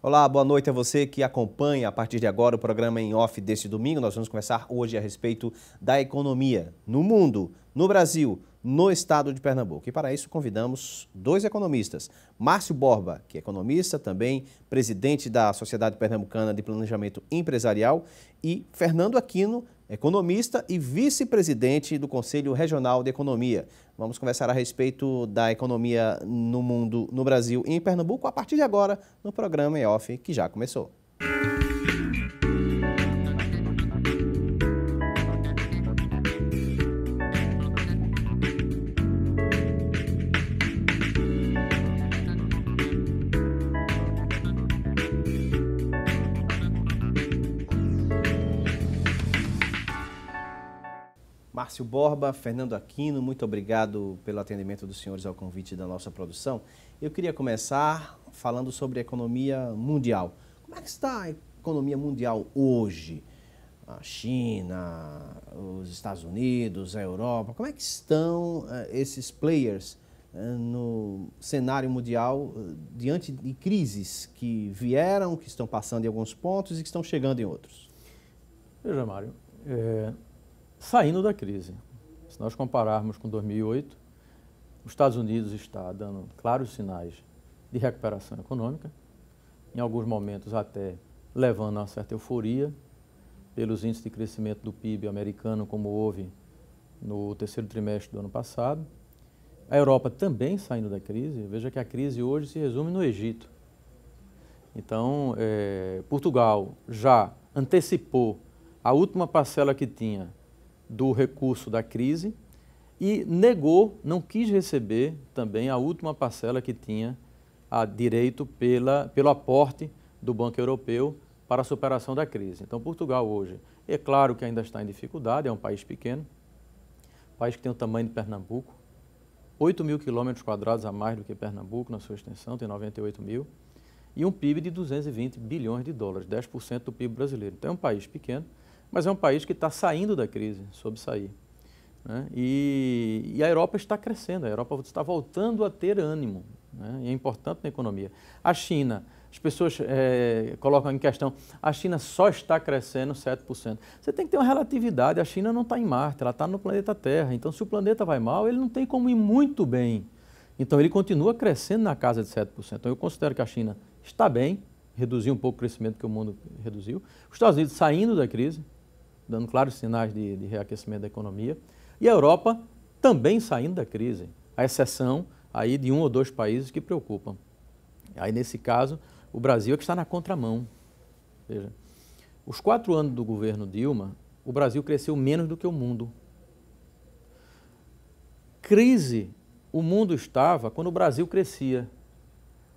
Olá, boa noite a você que acompanha a partir de agora o programa Em Off deste domingo. Nós vamos conversar hoje a respeito da economia no mundo, no Brasil, no estado de Pernambuco. E para isso convidamos dois economistas. Márcio Borba, que é economista, também presidente da Sociedade Pernambucana de Planejamento Empresarial, e Fernando Aquino, economista e vice-presidente do Conselho Regional de Economia. Vamos conversar a respeito da economia no mundo, no Brasil e em Pernambuco a partir de agora no programa Em Off, que já começou. Márcio Borba, Fernando Aquino, muito obrigado pelo atendimento dos senhores ao convite da nossa produção. Eu queria começar falando sobre a economia mundial. Como é que está a economia mundial hoje? A China, os Estados Unidos, a Europa, como é que estão esses players no cenário mundial diante de crises que vieram, que estão passando em alguns pontos e que estão chegando em outros? Veja, Mário, saindo da crise, se nós compararmos com 2008, os Estados Unidos está dando claros sinais de recuperação econômica, em alguns momentos até levando a uma certa euforia pelos índices de crescimento do PIB americano, como houve no terceiro trimestre do ano passado. A Europa também saindo da crise. Veja que a crise hoje se resume no Egito. Então, Portugal já antecipou a última parcela que tinha do recurso da crise e negou, não quis receber também a última parcela que tinha a direito pelo aporte do Banco Europeu para a superação da crise. Então, Portugal hoje, é claro que ainda está em dificuldade, é um país pequeno, um país que tem o tamanho de Pernambuco, 8 mil quilômetros quadrados a mais do que Pernambuco na sua extensão, tem 98 mil, e um PIB de 220 bilhões de dólares, 10% do PIB brasileiro. Então, é um país pequeno, mas é um país que está saindo da crise, soube sair. Né? E a Europa está crescendo, a Europa está voltando a ter ânimo, né? E é importante na economia. A China, as pessoas colocam em questão, a China só está crescendo 7%. Você tem que ter uma relatividade, a China não está em Marte, ela está no planeta Terra, então se o planeta vai mal, ele não tem como ir muito bem. Então ele continua crescendo na casa de 7%. Então eu considero que a China está bem, reduziu um pouco o crescimento que o mundo reduziu. Os Estados Unidos saindo da crise, dando claros sinais de reaquecimento da economia, e a Europa também saindo da crise, à exceção aí de um ou dois países que preocupam. Aí, nesse caso, o Brasil é que está na contramão. Veja, os 4 anos do governo Dilma, o Brasil cresceu menos do que o mundo. Crise, o mundo estava quando o Brasil crescia.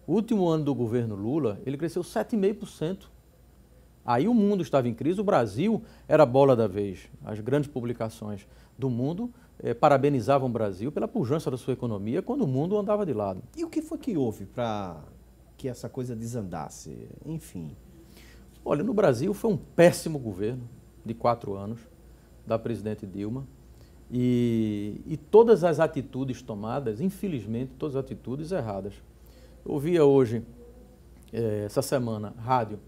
O último ano do governo Lula, ele cresceu 7,5%. Aí o mundo estava em crise, o Brasil era a bola da vez. As grandes publicações do mundo parabenizavam o Brasil pela pujança da sua economia quando o mundo andava de lado. E o que foi que houve para que essa coisa desandasse? Enfim. Olha, no Brasil foi um péssimo governo de 4 anos da presidente Dilma e todas as atitudes tomadas, infelizmente, todas as atitudes erradas. Eu ouvia hoje, essa semana, rádio,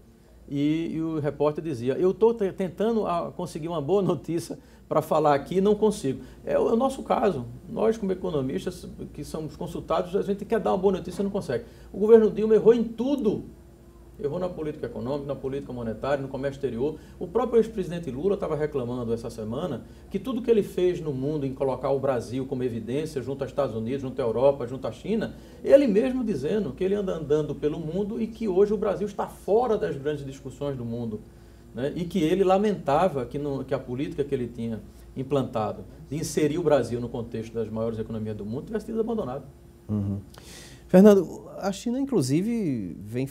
e o repórter dizia, eu estou tentando conseguir uma boa notícia para falar aqui e não consigo. É o nosso caso. Nós, como economistas, que somos consultados, a gente quer dar uma boa notícia e não consegue. O governo Dilma errou em tudo. Errou na política econômica, na política monetária, no comércio exterior. O próprio ex-presidente Lula estava reclamando essa semana que tudo que ele fez no mundo em colocar o Brasil como evidência junto aos Estados Unidos, junto à Europa, junto à China, ele mesmo dizendo que ele anda andando pelo mundo e que hoje o Brasil está fora das grandes discussões do mundo. Né? E que ele lamentava que a política que ele tinha implantado de inserir o Brasil no contexto das maiores economias do mundo tivesse sido abandonado. Uhum. Fernando, a China, inclusive, vem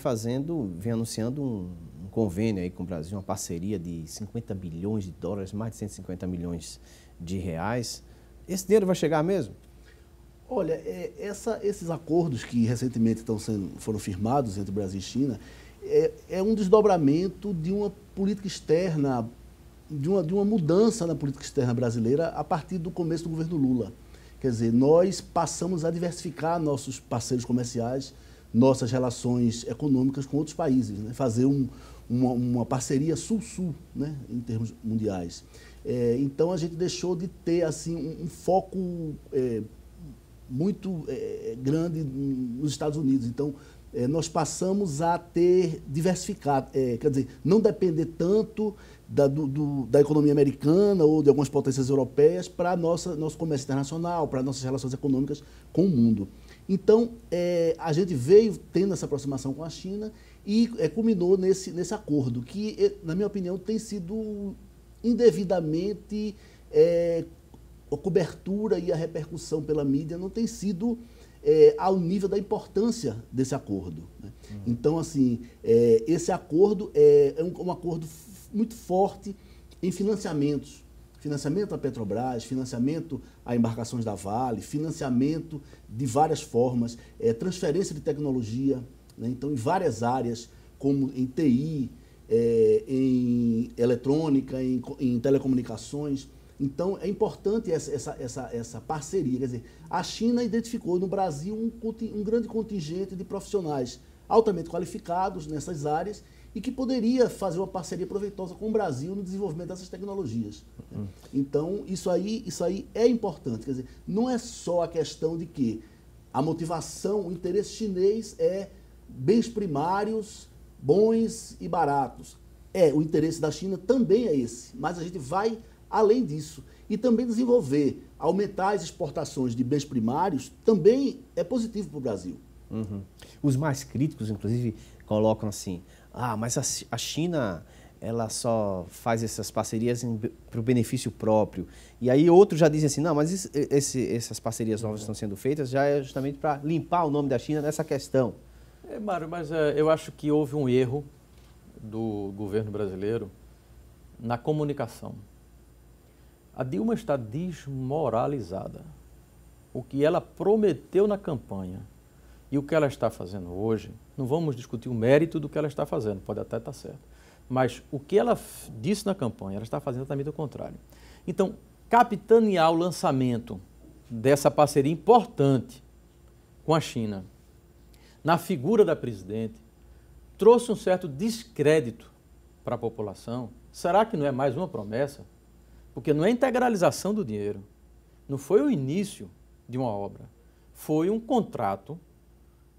anunciando um convênio aí com o Brasil, uma parceria de 50 bilhões de dólares, mais de 150 milhões de reais. Esse dinheiro vai chegar mesmo? Olha, esses acordos que recentemente foram firmados entre Brasil e China é um desdobramento de uma política externa, de uma mudança na política externa brasileira a partir do começo do governo Lula. Quer dizer, nós passamos a diversificar nossos parceiros comerciais nossas relações econômicas com outros países, né? Fazer uma parceria sul-sul, né? Em termos mundiais. Então a gente deixou de ter assim, um foco muito grande nos Estados Unidos. Então nós passamos a ter diversificado, quer dizer, não depender tanto da economia americana ou de algumas potências europeias para nosso comércio internacional, para nossas relações econômicas com o mundo. Então, a gente veio tendo essa aproximação com a China e culminou nesse acordo, que, na minha opinião, tem sido indevidamente, a cobertura e a repercussão pela mídia não tem sido ao nível da importância desse acordo, né? Então, assim, esse acordo é um acordo muito forte em financiamentos. Financiamento à Petrobras, financiamento a embarcações da Vale, financiamento de várias formas, transferência de tecnologia, né? Então, em várias áreas, como em TI, em eletrônica, em telecomunicações. Então, é importante essa parceria. Quer dizer, a China identificou no Brasil um grande contingente de profissionais altamente qualificados nessas áreas e que poderia fazer uma parceria proveitosa com o Brasil no desenvolvimento dessas tecnologias. Então, isso aí é importante. Quer dizer, não é só a questão de que a motivação, o interesse chinês é bens primários, bons e baratos. O interesse da China também é esse, mas a gente vai além disso. E também desenvolver, aumentar as exportações de bens primários também é positivo para o Brasil. Os mais críticos, inclusive, colocam assim, mas a China, ela só faz essas parcerias para o benefício próprio. E aí outros já dizem assim, não, mas essas parcerias novas que estão sendo feitas já é justamente para limpar o nome da China nessa questão. Mário, mas eu acho que houve um erro do governo brasileiro na comunicação. A Dilma está desmoralizada. O que ela prometeu na campanha e o que ela está fazendo hoje, não vamos discutir o mérito do que ela está fazendo, pode até estar certo. Mas o que ela disse na campanha, ela está fazendo exatamente o contrário. Então, capitanear o lançamento dessa parceria importante com a China, na figura da presidente, trouxe um certo descrédito para a população. Será que não é mais uma promessa? Porque não é integralização do dinheiro, não foi o início de uma obra, foi um contrato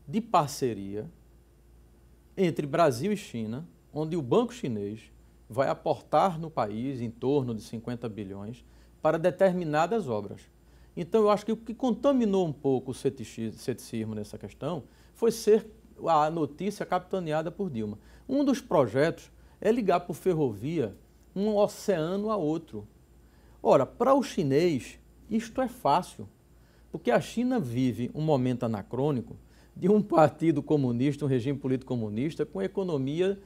de parceria entre Brasil e China, onde o banco chinês vai aportar no país em torno de 50 bilhões para determinadas obras. Então, eu acho que o que contaminou um pouco o ceticismo nessa questão foi ser a notícia capitaneada por Dilma. Um dos projetos é ligar por ferrovia um oceano a outro. Ora, para o chinês, isto é fácil, porque a China vive um momento anacrônico de um partido comunista, um regime político comunista, com a economia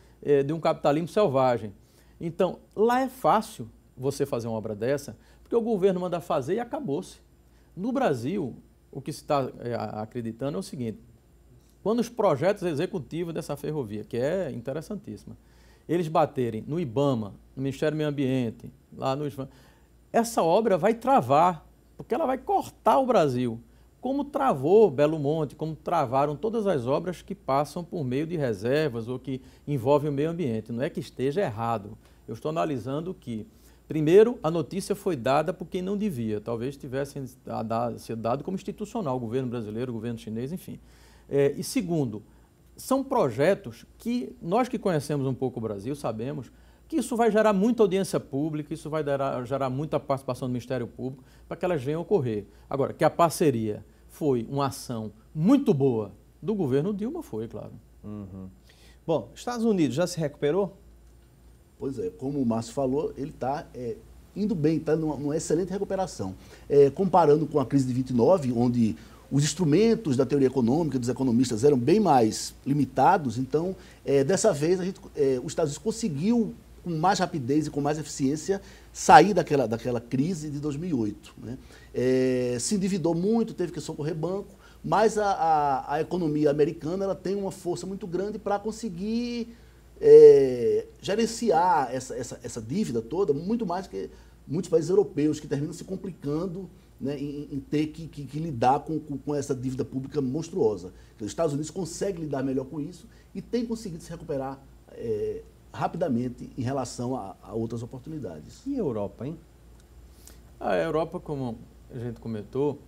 de um capitalismo selvagem. Então, lá é fácil você fazer uma obra dessa, porque o governo manda fazer e acabou-se. No Brasil, o que se está acreditando é o seguinte, quando os projetos executivos dessa ferrovia, que é interessantíssima, eles baterem no IBAMA, no Ministério do Meio Ambiente, lá no IFAM, essa obra vai travar, porque ela vai cortar o Brasil, como travou Belo Monte, como travaram todas as obras que passam por meio de reservas ou que envolvem o meio ambiente. Não é que esteja errado. Eu estou analisando que, primeiro, a notícia foi dada por quem não devia. Talvez tivesse sido dado como institucional, o governo brasileiro, o governo chinês, enfim. E segundo, são projetos que nós que conhecemos um pouco o Brasil sabemos que isso vai gerar muita audiência pública, isso vai gerar muita participação do Ministério Público para que elas venham ocorrer. Agora, que a parceria foi uma ação muito boa do governo Dilma, foi, claro. Bom, Estados Unidos já se recuperou? Pois é, como o Márcio falou, ele está indo bem, está numa excelente recuperação. Comparando com a crise de 29, onde os instrumentos da teoria econômica dos economistas eram bem mais limitados, então, dessa vez, os Estados Unidos conseguiu, com mais rapidez e com mais eficiência, sair daquela crise de 2008. Né? Se endividou muito, teve que socorrer banco, mas a economia americana ela tem uma força muito grande para conseguir gerenciar essa dívida toda, muito mais que muitos países europeus que terminam se complicando né, em ter que lidar com essa dívida pública monstruosa. Então, os Estados Unidos conseguem lidar melhor com isso e têm conseguido se recuperar rapidamente em relação a outras oportunidades. E a Europa, hein? A Europa, como a gente comentou,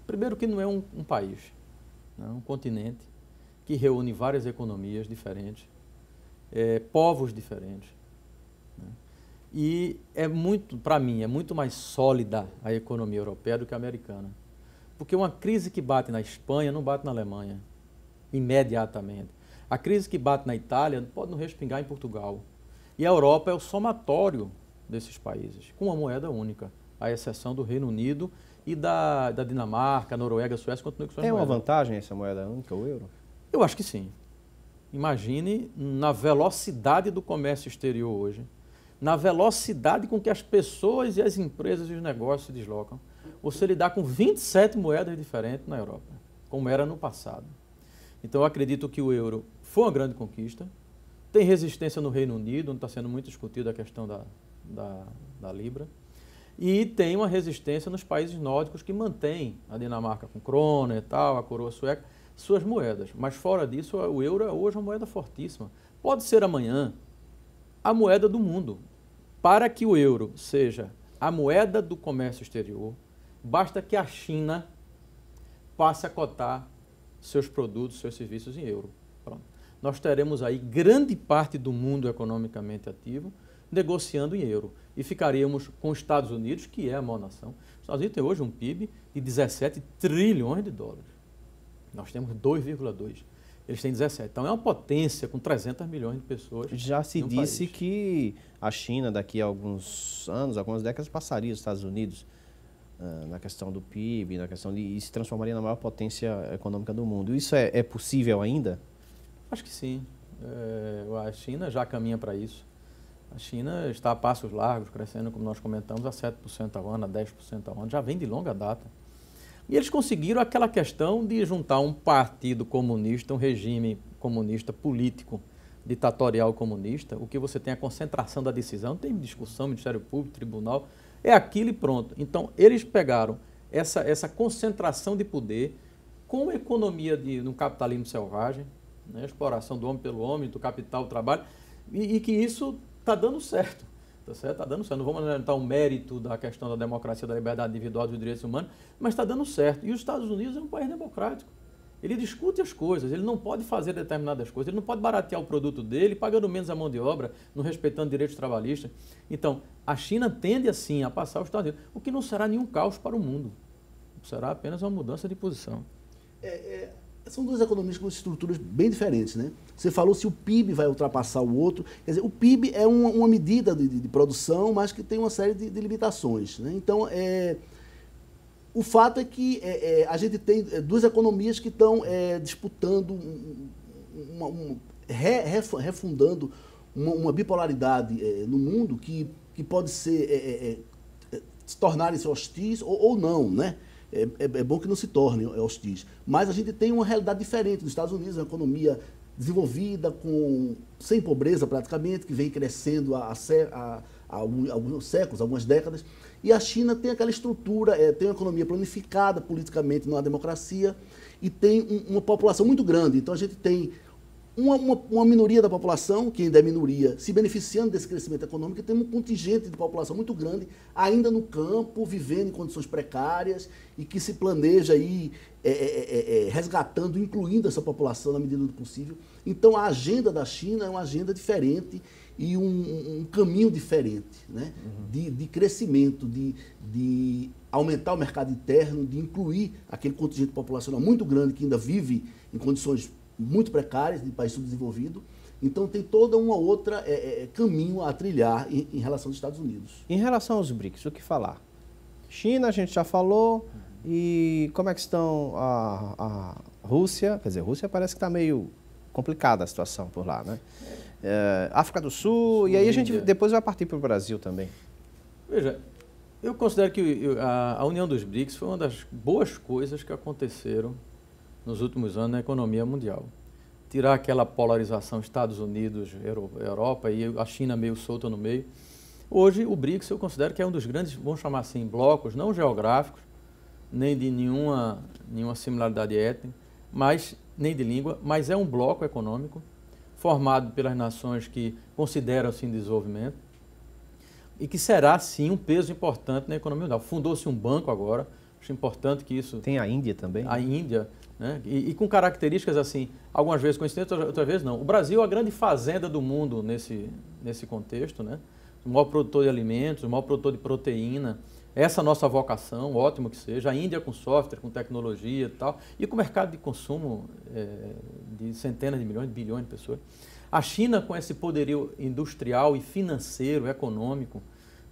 primeiro que não é um país, é um continente que reúne várias economias diferentes, povos diferentes. Né? E para mim, é muito mais sólida a economia europeia do que a americana. Porque uma crise que bate na Espanha não bate na Alemanha, imediatamente. A crise que bate na Itália pode não respingar em Portugal. E a Europa é o somatório desses países, com uma moeda única, à exceção do Reino Unido e da Dinamarca, Noruega, Suécia, continuam com suas moedas. É uma vantagem essa moeda única, o euro? Eu acho que sim. Imagine na velocidade do comércio exterior hoje, na velocidade com que as pessoas e as empresas e os negócios se deslocam, você lidar com 27 moedas diferentes na Europa, como era no passado. Então, eu acredito que o euro foi uma grande conquista, tem resistência no Reino Unido, onde está sendo muito discutida a questão da Libra, e tem uma resistência nos países nórdicos que mantêm a Dinamarca com krona e tal, a coroa sueca, suas moedas. Mas fora disso, o euro é hoje uma moeda fortíssima. Pode ser amanhã a moeda do mundo. Para que o euro seja a moeda do comércio exterior, basta que a China passe a cotar seus produtos, seus serviços em euro. Pronto. Nós teremos aí grande parte do mundo economicamente ativo negociando em euro. E ficaríamos com os Estados Unidos, que é a maior nação. Os Estados Unidos tem hoje um PIB de 17 trilhões de dólares. Nós temos 2,2. Eles têm 17. Então é uma potência com 300 milhões de pessoas. Já se disse país. Que a China, daqui a alguns anos, algumas décadas, passaria os Estados Unidos na questão do PIB, na questão e se transformaria na maior potência econômica do mundo. Isso é possível ainda? Acho que sim. A China já caminha para isso. A China está a passos largos, crescendo, como nós comentamos, a 7% ao ano, a 10% ao ano. Já vem de longa data. E eles conseguiram aquela questão de juntar um partido comunista, um regime comunista político, ditatorial comunista, o que você tem a concentração da decisão, não tem discussão, Ministério Público, Tribunal, é aquilo e pronto. Então, eles pegaram essa concentração de poder com a economia no capitalismo selvagem, né, a exploração do homem pelo homem, do capital, do trabalho, e que isso está dando certo. Tá certo? Está dando certo. Não vamos analisar o mérito da questão da democracia, da liberdade individual, dos direitos humanos, mas está dando certo. E os Estados Unidos é um país democrático. Ele discute as coisas, ele não pode fazer determinadas coisas, ele não pode baratear o produto dele, pagando menos a mão de obra, não respeitando direitos trabalhistas. Então, a China tende, assim, a passar os Estados Unidos, o que não será nenhum caos para o mundo. Será apenas uma mudança de posição. São duas economias com estruturas bem diferentes, né? Você falou se o PIB vai ultrapassar o outro. Quer dizer, o PIB é uma medida de produção, mas que tem uma série de limitações, né? Então, o fato é que a gente tem duas economias que estão disputando, refundando uma bipolaridade no mundo que pode ser se tornarem-se hostis ou não, né? É bom que não se tornem hostis. Mas a gente tem uma realidade diferente. Nos Estados Unidos, uma economia desenvolvida, sem pobreza praticamente, que vem crescendo há alguns séculos, algumas décadas. E a China tem aquela estrutura, tem uma economia planificada politicamente, numa democracia, e tem uma população muito grande. Então a gente tem uma minoria da população, que ainda é minoria, se beneficiando desse crescimento econômico, e tem um contingente de população muito grande, ainda no campo, vivendo em condições precárias, e que se planeja aí resgatando, incluindo essa população na medida do possível. Então a agenda da China é uma agenda diferente e um caminho diferente, né? De crescimento, de aumentar o mercado interno, de incluir aquele contingente populacional muito grande que ainda vive em condições muito precárias de país subdesenvolvido. Então tem toda uma outra caminho a trilhar em relação aos Estados Unidos. Em relação aos BRICS, o que falar? China, a gente já falou, e como é que estão a Rússia? Quer dizer, a Rússia parece que está meio complicada a situação por lá, né? África do Sul, e aí a gente depois vai partir para o Brasil também. Veja, eu considero que a união dos BRICS foi uma das boas coisas que aconteceram nos últimos anos na economia mundial. Tirar aquela polarização Estados Unidos, Europa e a China meio solta no meio. Hoje, o BRICS eu considero que é um dos grandes, vamos chamar assim, blocos, não geográficos, nem de nenhuma similaridade étnica, nem de língua, mas é um bloco econômico formado pelas nações que consideram-se em desenvolvimento e que será, sim, um peso importante na economia mundial. Fundou-se um banco agora, acho importante que isso... Tem a Índia também? A Índia, né? E com características assim, algumas vezes coincidentes, outras vezes não. O Brasil é a grande fazenda do mundo nesse contexto, né? O maior produtor de alimentos, o maior produtor de proteína. Essa é a nossa vocação, ótimo que seja. A Índia com software, com tecnologia e tal, e com mercado de consumo de centenas de milhões, de bilhões de pessoas. A China com esse poderio industrial e financeiro, econômico,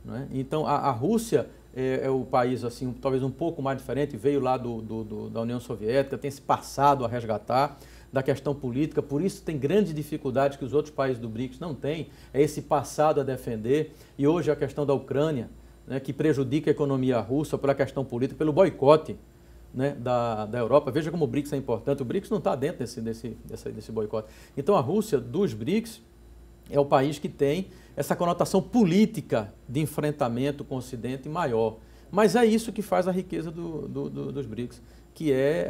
né? Então, a Rússia é o país assim, talvez um pouco mais diferente, veio lá da União Soviética, tem esse passado a resgatar da questão política, por isso tem grandes dificuldades que os outros países do BRICS não têm, é esse passado a defender, e hoje a questão da Ucrânia, né, que prejudica a economia russa pela questão política, pelo boicote, né, da Europa. Veja como o BRICS é importante, o BRICS não está dentro desse boicote. Então a Rússia, dos BRICS, é o país que tem essa conotação política de enfrentamento com o Ocidente maior. Mas é isso que faz a riqueza dos BRICS, que é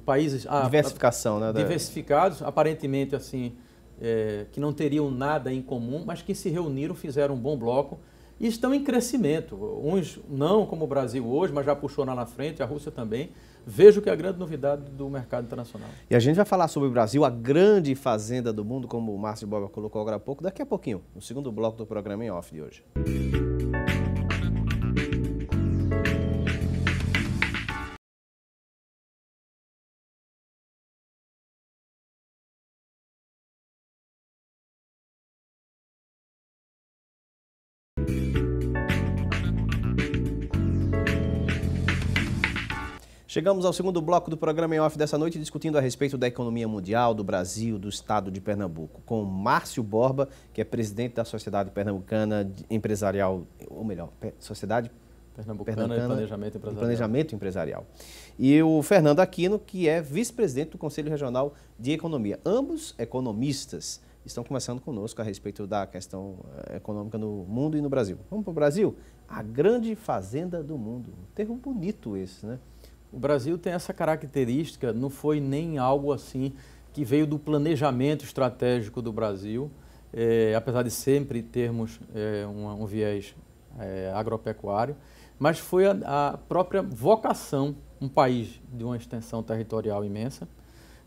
países... Diversificação, né? Diversificados, aparentemente assim, que não teriam nada em comum, mas que se reuniram, fizeram um bom bloco e estão em crescimento. Uns não como o Brasil hoje, mas já puxou lá na frente, a Rússia também. Vejo que é a grande novidade do mercado internacional. E a gente vai falar sobre o Brasil, a grande fazenda do mundo, como o Márcio Borba colocou agora há pouco, daqui a pouquinho, no segundo bloco do programa Em Off de hoje. Chegamos ao segundo bloco do programa Em Off dessa noite, discutindo a respeito da economia mundial, do Brasil, do estado de Pernambuco, com Márcio Borba, que é presidente da Sociedade Pernambucana Empresarial, ou melhor, Sociedade Pernambucana de Planejamento Empresarial. E o Fernando Aquino, que é vice-presidente do Conselho Regional de Economia. Ambos economistas estão conversando conosco a respeito da questão econômica no mundo e no Brasil. Vamos para o Brasil? A grande fazenda do mundo. Um termo bonito esse, né? O Brasil tem essa característica, não foi nem algo assim que veio do planejamento estratégico do Brasil, apesar de sempre termos um viés agropecuário, mas foi a própria vocação, um país de uma extensão territorial imensa,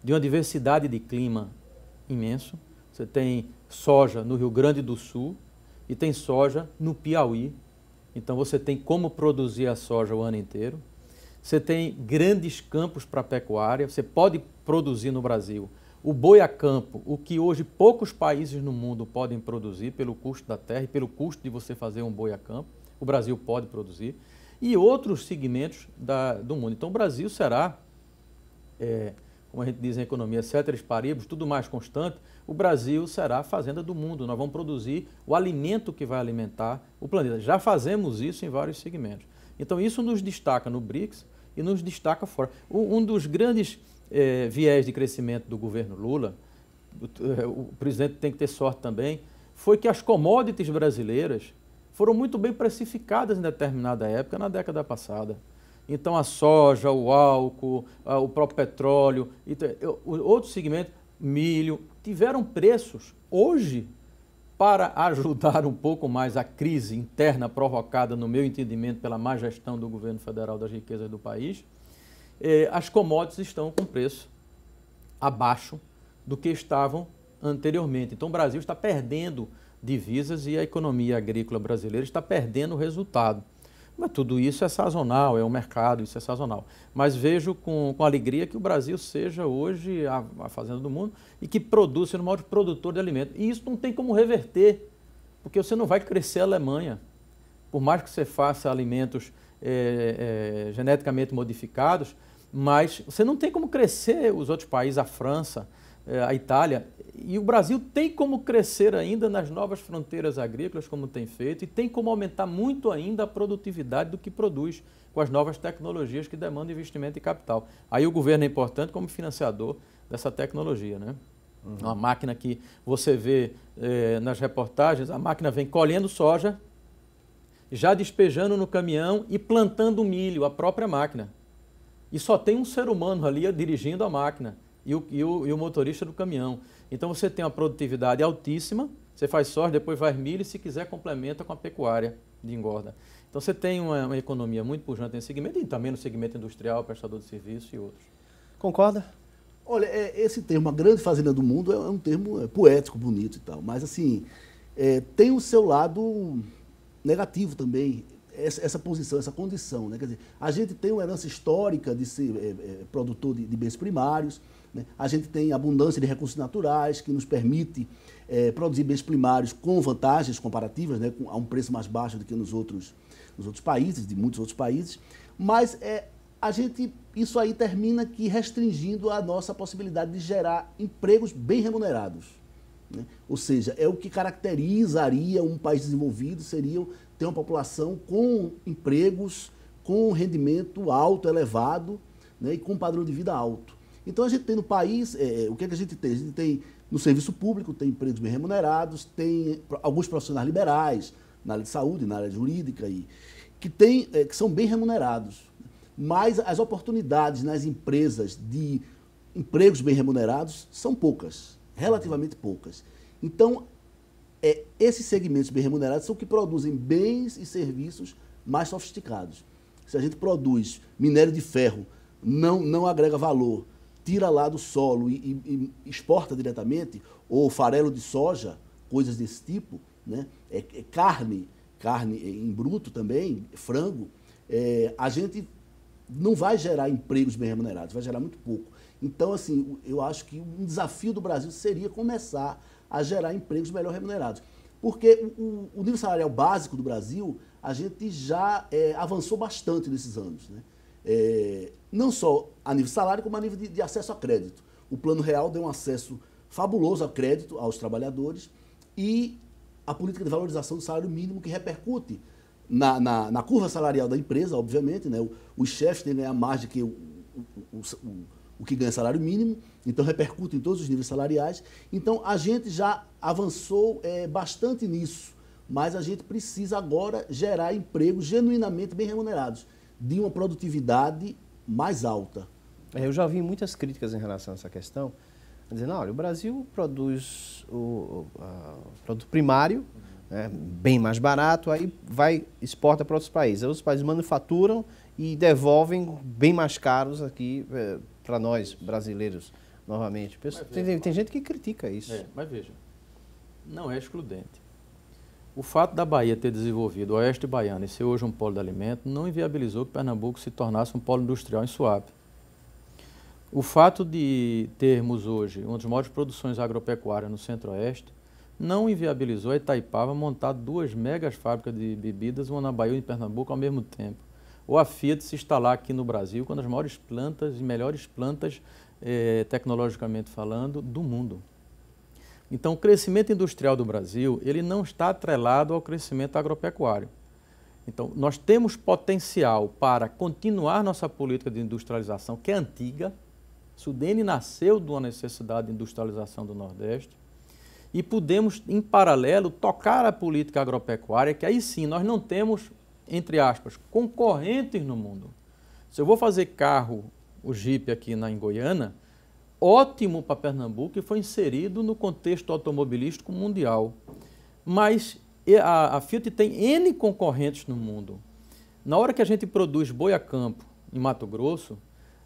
de uma diversidade de clima imenso. Você tem soja no Rio Grande do Sul e tem soja no Piauí, então você tem como produzir a soja o ano inteiro. Você tem grandes campos para pecuária, você pode produzir no Brasil o boi a campo, o que hoje poucos países no mundo podem produzir pelo custo da terra e pelo custo de você fazer um boi a campo. O Brasil pode produzir. E outros segmentos do mundo. Então o Brasil será, como a gente diz em economia, ceteris paribus, tudo mais constante, o Brasil será a fazenda do mundo. Nós vamos produzir o alimento que vai alimentar o planeta. Já fazemos isso em vários segmentos. Então isso nos destaca no BRICS e nos destaca fora. Um dos grandes viés de crescimento do governo Lula, o presidente tem que ter sorte também, foi que as commodities brasileiras foram muito bem precificadas em determinada época, na década passada. Então a soja, o álcool, o próprio petróleo, outros segmentos, milho, tiveram preços hoje para ajudar um pouco mais a crise interna provocada, no meu entendimento, pela má gestão do governo federal das riquezas do país. As commodities estão com preço abaixo do que estavam anteriormente. Então o Brasil está perdendo divisas e a economia agrícola brasileira está perdendo resultado. Mas tudo isso é sazonal, é o mercado, isso é sazonal. Mas vejo com alegria que o Brasil seja hoje a fazenda do mundo e que produza, seja o maior produtor de alimentos. E isso não tem como reverter, porque você não vai crescer a Alemanha. Por mais que você faça alimentos geneticamente modificados, mas você não tem como crescer os outros países, a França, a Itália. E o Brasil tem como crescer ainda nas novas fronteiras agrícolas, como tem feito, e tem como aumentar muito ainda a produtividade do que produz com as novas tecnologias que demandam investimento e capital. Aí o governo é importante como financiador dessa tecnologia, né? Uma máquina que você vê nas reportagens, a máquina vem colhendo soja, já despejando no caminhão e plantando milho, a própria máquina. E só tem um ser humano ali dirigindo a máquina e o motorista do caminhão. Então você tem uma produtividade altíssima, você faz soja, depois faz milho e se quiser complementa com a pecuária de engorda. Então você tem uma economia muito pujante nesse segmento e também no segmento industrial, prestador de serviço e outros. Concorda? Olha, esse termo, a grande fazenda do mundo, é um termo poético, bonito e tal, mas assim, tem o seu lado negativo também, essa posição, essa condição, né? Quer dizer, a gente tem uma herança histórica de ser produtor de bens primários, né? A gente tem abundância de recursos naturais que nos permite produzir bens primários com vantagens comparativas, né? A um preço mais baixo do que nos outros países, de muitos outros países, mas isso aí termina que restringindo a nossa possibilidade de gerar empregos bem remunerados, né? Ou seja, o que caracterizaria um país desenvolvido seria ter uma população com empregos, com rendimento alto, elevado, né? E com padrão de vida alto. Então a gente tem no país, o que a gente tem? A gente tem no serviço público, tem empregos bem remunerados, tem alguns profissionais liberais, na área de saúde, na área jurídica, que são bem remunerados. Mas as oportunidades nas empresas de empregos bem remunerados são poucas, relativamente poucas. Então, esses segmentos bem remunerados são que produzem bens e serviços mais sofisticados. Se a gente produz minério de ferro, não agrega valor, tira lá do solo e exporta diretamente, ou farelo de soja, coisas desse tipo, né? Carne em bruto também, frango, a gente não vai gerar empregos bem remunerados, vai gerar muito pouco. Então, assim, eu acho que um desafio do Brasil seria começar a gerar empregos melhor remunerados. Porque o nível salarial básico do Brasil, a gente já avançou bastante nesses anos, né? Não só a nível de salário, como a nível de acesso a crédito. O Plano Real deu um acesso fabuloso a crédito aos trabalhadores e a política de valorização do salário mínimo que repercute na curva salarial da empresa, obviamente, né? Os chefes têm que ganhar mais do que o que ganha salário mínimo, então repercute em todos os níveis salariais. Então a gente já avançou bastante nisso, mas a gente precisa agora gerar empregos genuinamente bem remunerados, de uma produtividade mais alta. Eu já ouvi muitas críticas em relação a essa questão, dizendo, olha, o Brasil produz o produto primário, né, bem mais barato, aí exporta para outros países. Aí os países manufaturam e devolvem bem mais caros aqui para nós, brasileiros, novamente. Tem gente que critica isso. Mas veja, não é excludente. O fato da Bahia ter desenvolvido o oeste baiano e ser hoje um polo de alimento não inviabilizou que Pernambuco se tornasse um polo industrial em Suape. O fato de termos hoje uma das maiores produções agropecuárias no centro-oeste não inviabilizou a Itaipava montar 2 megas fábricas de bebidas, uma na Bahia e em Pernambuco ao mesmo tempo. Ou a Fiat se instalar aqui no Brasil com uma das maiores plantas e melhores plantas, tecnologicamente falando, do mundo. Então, o crescimento industrial do Brasil, ele não está atrelado ao crescimento agropecuário. Então, nós temos potencial para continuar nossa política de industrialização, que é antiga. Sudene nasceu de uma necessidade de industrialização do Nordeste. E podemos, em paralelo, tocar a política agropecuária, que aí sim nós não temos, entre aspas, concorrentes no mundo. Se eu vou fazer carro, o Jeep aqui em Goiânia, ótimo para Pernambuco e foi inserido no contexto automobilístico mundial. Mas a Fiat tem N concorrentes no mundo. Na hora que a gente produz boi a campo em Mato Grosso,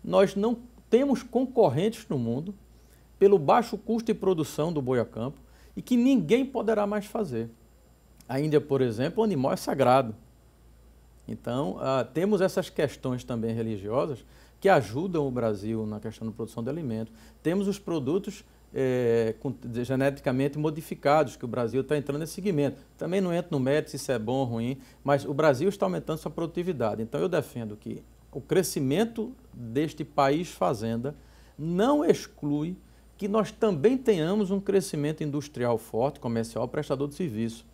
nós não temos concorrentes no mundo pelo baixo custo de produção do boi a campo e que ninguém poderá mais fazer. A Índia, por exemplo, o animal é sagrado. Então, temos essas questões também religiosas que ajudam o Brasil na questão da produção de alimentos. Temos os produtos geneticamente modificados, que o Brasil está entrando nesse segmento. Também não entro no mérito se isso é bom ou ruim, mas o Brasil está aumentando sua produtividade. Então, eu defendo que o crescimento deste país fazenda não exclui que nós também tenhamos um crescimento industrial forte, comercial, prestador de serviço.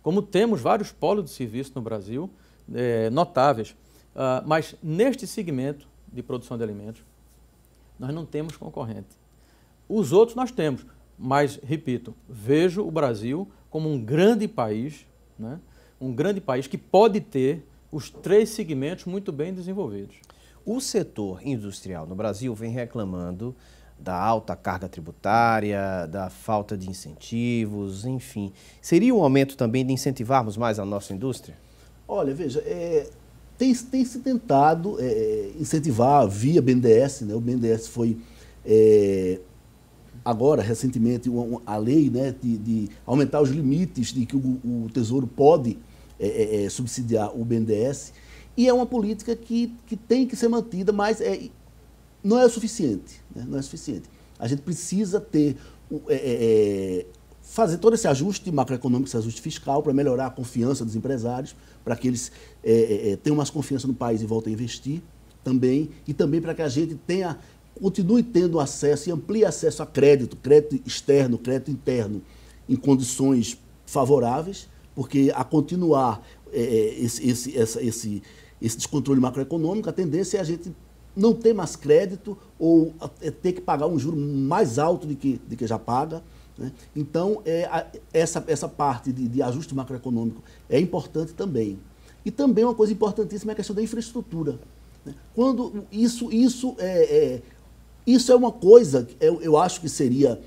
Como temos vários polos de serviço no Brasil, notáveis. Mas neste segmento de produção de alimentos, nós não temos concorrente. Os outros nós temos. Mas, repito, vejo o Brasil como um grande país, né? Um grande país que pode ter os 3 segmentos muito bem desenvolvidos. O setor industrial no Brasil vem reclamando da alta carga tributária, da falta de incentivos, enfim. Seria um momento também de incentivarmos mais a nossa indústria? Olha, veja, tem se tentado incentivar via BNDES, né? O BNDES foi, agora, recentemente, a lei, né, de aumentar os limites de que o Tesouro pode subsidiar o BNDES, e é uma política que tem que ser mantida, mas não é o suficiente, né? Não é suficiente. A gente precisa fazer todo esse ajuste macroeconômico, esse ajuste fiscal, para melhorar a confiança dos empresários, para que eles tenham mais confiança no país e voltem a investir também, e também para que a gente continue tendo acesso e amplie acesso a crédito externo, crédito interno, em condições favoráveis, porque a continuar esse descontrole macroeconômico, a tendência é a gente não ter mais crédito ou ter que pagar um juro mais alto do que já paga, né? Então, essa parte de ajuste macroeconômico é importante também. E também uma coisa importantíssima é a questão da infraestrutura, né? Quando isso é uma coisa que eu acho que seria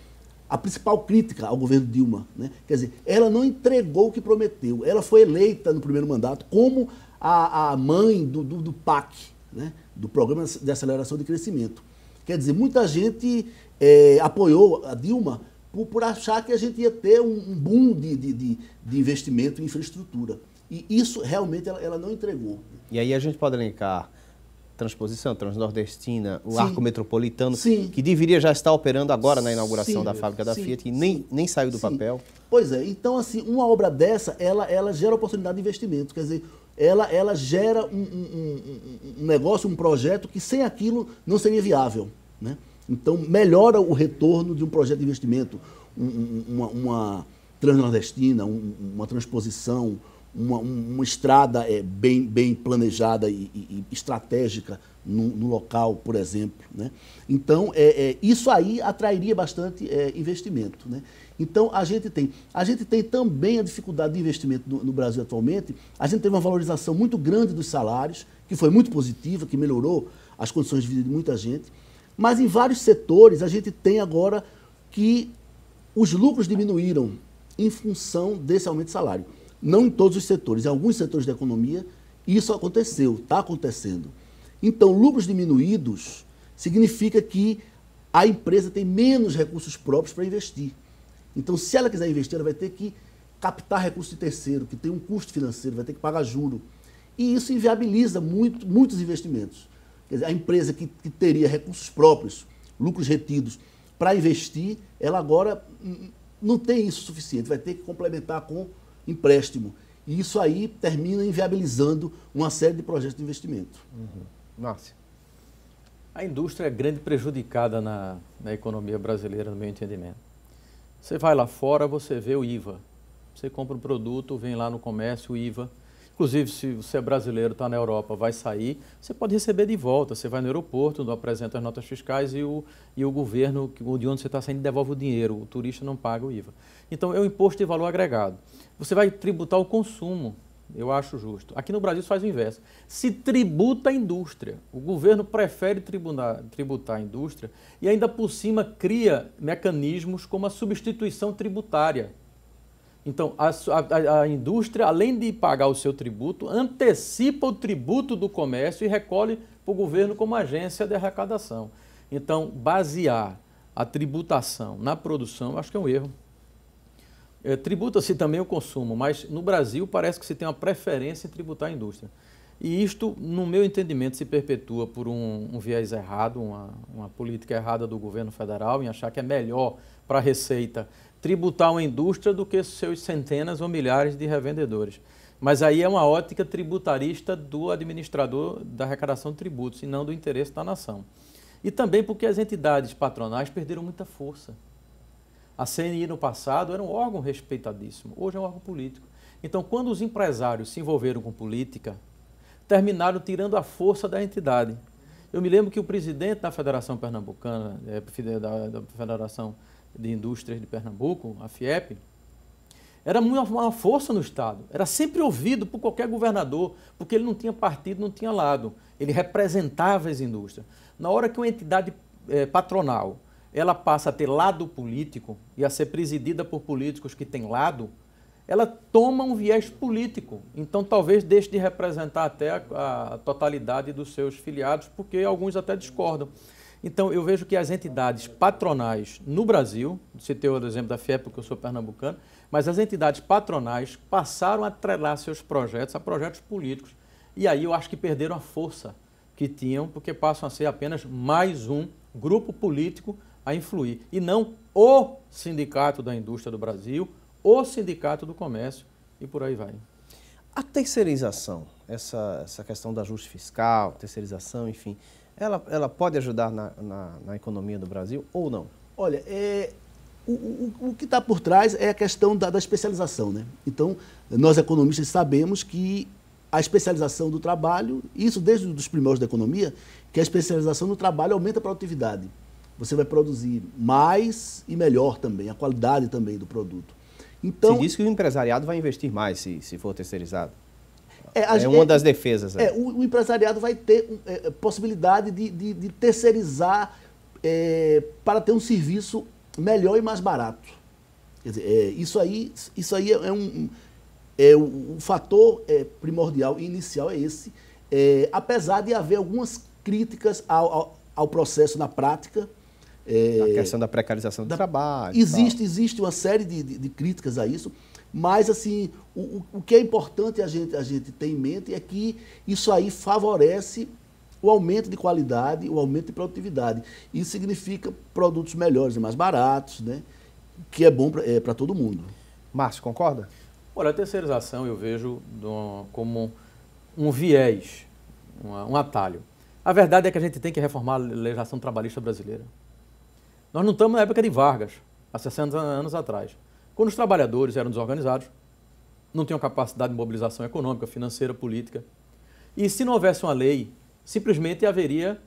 a principal crítica ao governo Dilma, né? Quer dizer, ela não entregou o que prometeu. Ela foi eleita no primeiro mandato como a mãe do PAC, né? Do Programa de Aceleração de Crescimento. Quer dizer, muita gente apoiou a Dilma por achar que a gente ia ter um boom de investimento em infraestrutura. E isso realmente ela não entregou. E aí a gente pode elencar transposição transnordestina, o Sim. arco metropolitano, Sim. que deveria já estar operando agora na inauguração Sim. da fábrica da Sim. Fiat, que nem saiu do Sim. papel. Pois é, então assim, uma obra dessa, ela gera oportunidade de investimento, quer dizer, ela gera um negócio, um projeto que sem aquilo não seria viável, né? Então melhora o retorno de um projeto de investimento, uma transnordestina, uma transposição, uma estrada bem planejada e estratégica no local, por exemplo, né? Então, isso aí atrairia bastante investimento, né? Então, a gente tem também a dificuldade de investimento no Brasil atualmente. A gente teve uma valorização muito grande dos salários, que foi muito positiva, que melhorou as condições de vida de muita gente. Mas em vários setores, a gente tem agora que os lucros diminuíram em função desse aumento de salário. Não em todos os setores, em alguns setores da economia, isso aconteceu, está acontecendo. Então, lucros diminuídos significa que a empresa tem menos recursos próprios para investir. Então, se ela quiser investir, ela vai ter que captar recursos de terceiro, que tem um custo financeiro, vai ter que pagar juro. E isso inviabiliza muitos investimentos. Quer dizer, a empresa que teria recursos próprios, lucros retidos, para investir, ela agora não tem isso suficiente, vai ter que complementar com empréstimo. E isso aí termina inviabilizando uma série de projetos de investimento. Márcia. A indústria é grande prejudicada na economia brasileira, no meu entendimento. Você vai lá fora, você vê o IVA. Você compra um produto, vem lá no comércio, o IVA. Inclusive, se você é brasileiro, está na Europa, vai sair, você pode receber de volta. Você vai no aeroporto, apresenta as notas fiscais e o governo de onde você está saindo devolve o dinheiro. O turista não paga o IVA. Então, é o imposto de valor agregado. Você vai tributar o consumo. Eu acho justo. Aqui no Brasil se faz o inverso. Se tributa a indústria. O governo prefere tributar a indústria e ainda por cima cria mecanismos como a substituição tributária. Então, a indústria, além de pagar o seu tributo, antecipa o tributo do comércio e recolhe para o governo como agência de arrecadação. Então, basear a tributação na produção, acho que é um erro. Tributa-se também o consumo, mas no Brasil parece que se tem uma preferência em tributar a indústria. E isto, no meu entendimento, se perpetua por um viés errado, uma política errada do governo federal, em achar que é melhor para a Receita tributar uma indústria do que seus centenas ou milhares de revendedores. Mas aí é uma ótica tributarista do administrador da arrecadação de tributos e não do interesse da nação. E também porque as entidades patronais perderam muita força. A CNI no passado era um órgão respeitadíssimo, hoje é um órgão político. Então, quando os empresários se envolveram com política, terminaram tirando a força da entidade. Eu me lembro que o presidente da Federação Pernambucana, da Federação de Indústrias de Pernambuco, a FIEP, era uma força no Estado, era sempre ouvido por qualquer governador, porque ele não tinha partido, não tinha lado, ele representava as indústrias. Na hora que uma entidade patronal ela passa a ter lado político e a ser presidida por políticos que têm lado, ela toma um viés político. Então, talvez deixe de representar até a totalidade dos seus filiados, porque alguns até discordam. Então, eu vejo que as entidades patronais no Brasil, citei o exemplo da FIEP, porque eu sou pernambucano, mas as entidades patronais passaram a atrelar seus projetos a projetos políticos. E aí eu acho que perderam a força que tinham, porque passam a ser apenas mais um grupo político a influir, e não o Sindicato da Indústria do Brasil, o Sindicato do Comércio, e por aí vai. A terceirização, essa questão do ajuste fiscal, terceirização, enfim, ela pode ajudar na economia do Brasil ou não? Olha, o que está por trás é a questão da especialização, né? Então, nós economistas sabemos que a especialização do trabalho, isso desde os primórdios da economia, que a especialização do trabalho aumenta a produtividade. Você vai produzir mais e melhor também, a qualidade também do produto. Então, se diz que o empresariado vai investir mais se for terceirizado. É uma das defesas. O empresariado vai ter possibilidade de terceirizar para ter um serviço melhor e mais barato. Quer dizer, isso aí o fator primordial e inicial é esse. Apesar de haver algumas críticas ao processo na prática. A questão da precarização do trabalho. Existe uma série de críticas a isso, mas assim, o que é importante a gente ter em mente é que isso aí favorece o aumento de qualidade, o aumento de produtividade. Isso significa produtos melhores e mais baratos, né? Que é bom para todo mundo. Márcio, concorda? Olha, a terceirização eu vejo como um viés, um atalho. A verdade é que a gente tem que reformar a legislação trabalhista brasileira. Nós não estamos na época de Vargas, há 60 anos atrás, quando os trabalhadores eram desorganizados, não tinham capacidade de mobilização econômica, financeira, política. E se não houvesse uma lei, simplesmente haveria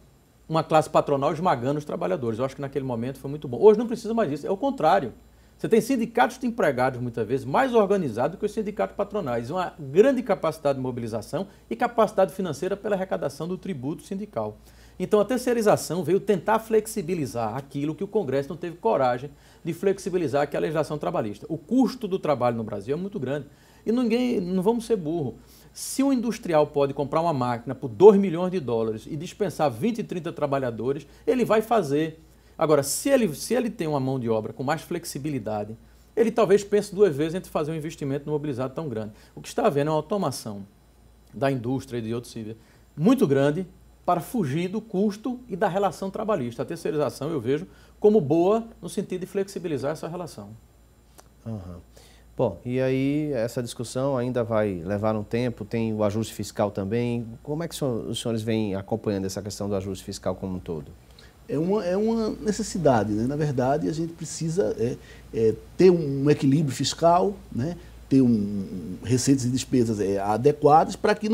uma classe patronal esmagando os trabalhadores. Eu acho que naquele momento foi muito bom. Hoje não precisa mais disso, é o contrário. Você tem sindicatos de empregados, muitas vezes, mais organizados que os sindicatos patronais. Uma grande capacidade de mobilização e capacidade financeira pela arrecadação do tributo sindical. Então, a terceirização veio tentar flexibilizar aquilo que o Congresso não teve coragem de flexibilizar, que é a legislação trabalhista. O custo do trabalho no Brasil é muito grande. E não vamos ser burros. Se um industrial pode comprar uma máquina por 2 milhões de dólares e dispensar 20, 30 trabalhadores, ele vai fazer. Agora, se ele tem uma mão de obra com mais flexibilidade, ele talvez pense 2 vezes entre fazer um investimento no mobilizado tão grande. O que está havendo é uma automação da indústria e de outros serviços muito grande para fugir do custo e da relação trabalhista. A terceirização eu vejo como boa no sentido de flexibilizar essa relação. Uhum. Bom, e aí essa discussão ainda vai levar um tempo, tem o ajuste fiscal também. Como é que os senhores vêm acompanhando essa questão do ajuste fiscal como um todo? É uma necessidade, né? Na verdade, a gente precisa ter um equilíbrio fiscal, né? Ter receitas e despesas adequadas para que